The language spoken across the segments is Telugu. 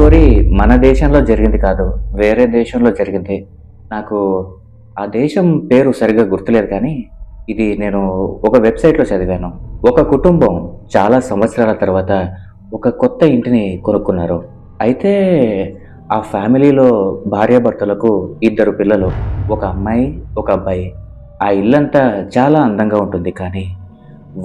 స్టోరీ మన దేశంలో జరిగింది కాదు. వేరే దేశంలో జరిగింది. నాకు ఆ దేశం పేరు సరిగ్గా గుర్తులేదు కానీ, ఇది నేను ఒక వెబ్‌సైట్‌లో చదివాను. ఒక కుటుంబం చాలా సంవత్సరాల తర్వాత ఒక కొత్త ఇంటిని కొనుక్కున్నారు. అయితే ఆ ఫ్యామిలీలో భార్యాభర్తలకు ఇద్దరు పిల్లలు. ఒక అమ్మాయి, ఒక అబ్బాయి. ఆ ఇల్లంతా చాలా అందంగా ఉంటుంది కానీ,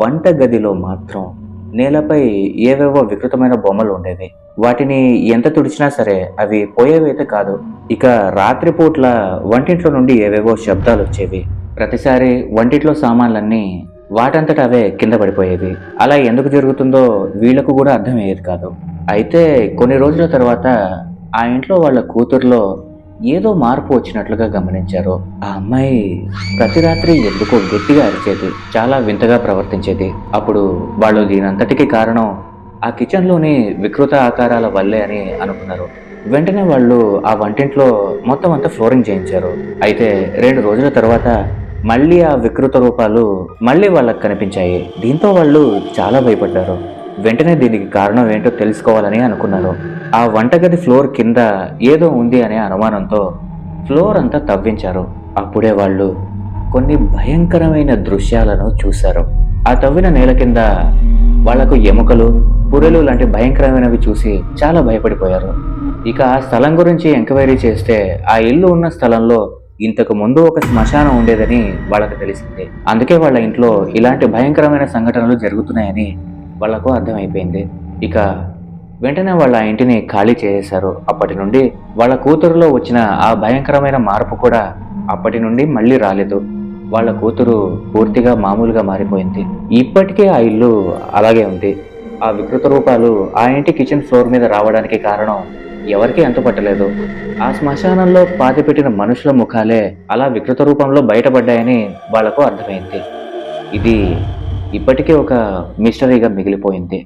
వంట గదిలో మాత్రం నేలపై ఏవేవో వికృతమైన బొమ్మలు ఉండేవి. వాటిని ఎంత తుడిచినా సరే అవి పోయేవైతే కాదు. ఇక రాత్రిపూట్ల వంటింట్లో నుండి ఏవేవో శబ్దాలొచ్చేవి. ప్రతిసారి వంటింట్లో సామాన్లన్నీ వాటంతట అవే కింద పడిపోయేవి. అలా ఎందుకు జరుగుతుందో వీళ్ళకు కూడా అర్థమయ్యేది కాదు. అయితే కొన్ని రోజుల తర్వాత ఆ ఇంట్లో వాళ్ళ కూతుర్లో ఏదో మార్పు వచ్చినట్లుగా గమనించారు. ఆ అమ్మాయి ప్రతి రాత్రి ఎందుకో గట్టిగా అరిచేది. చాలా వింతగా ప్రవర్తించేది. అప్పుడు వాళ్ళు దీనంతటికీ కారణం ఆ కిచెన్లోని వికృత ఆకారాల వల్లే అని అనుకున్నారు. వెంటనే వాళ్ళు ఆ వంటింట్లో మొత్తం అంతా ఫ్లోరింగ్ చేయించారు. అయితే 2 రోజుల తర్వాత మళ్ళీ ఆ వికృత రూపాలు మళ్ళీ వాళ్ళకి కనిపించాయి. దీంతో వాళ్ళు చాలా భయపడ్డారు. వెంటనే దీనికి కారణం ఏంటో తెలుసుకోవాలని అనుకున్నారు. ఆ వంటగది ఫ్లోర్ కింద ఏదో ఉంది అనే అనుమానంతో ఫ్లోర్ అంతా తవ్వించారు. అప్పుడే వాళ్ళు కొన్ని భయంకరమైన దృశ్యాలను చూశారు. ఆ తవ్విన నేల కింద వాళ్లకు ఎముకలు, పుర్రెలు లాంటి భయంకరమైనవి చూసి చాలా భయపడిపోయారు. ఇక ఆ స్థలం గురించి ఎంక్వైరీ చేస్తే ఆ ఇల్లు ఉన్న స్థలంలో ఇంతకు ముందు ఒక శ్మశానం ఉండేదని వాళ్ళకు తెలిసింది. అందుకే వాళ్ళ ఇంట్లో ఇలాంటి భయంకరమైన సంఘటనలు జరుగుతున్నాయని వాళ్లకు అర్థమైపోయింది. ఇక వెంటనే వాళ్ళ ఆ ఇంటిని ఖాళీ చేసేశారు. అప్పటి నుండి వాళ్ళ కూతురులో వచ్చిన ఆ భయంకరమైన మార్పు కూడా అప్పటి నుండి మళ్ళీ రాలేదు. వాళ్ళ కూతురు పూర్తిగా మామూలుగా మారిపోయింది. ఇప్పటికే ఆ ఇల్లు అలాగే ఉంది. ఆ వికృత రూపాలు ఆ ఇంటి కిచెన్ ఫ్లోర్ మీద రావడానికి కారణం ఎవరికీ అంతుపట్టలేదు. ఆ శ్మశానంలో పాతిపెట్టిన మనుషుల ముఖాలే అలా వికృత రూపంలో బయటపడ్డాయని వాళ్లకు అర్థమైంది. ఇది ఇప్పటికే ఒక మిస్టరీగా మిగిలిపోయింది.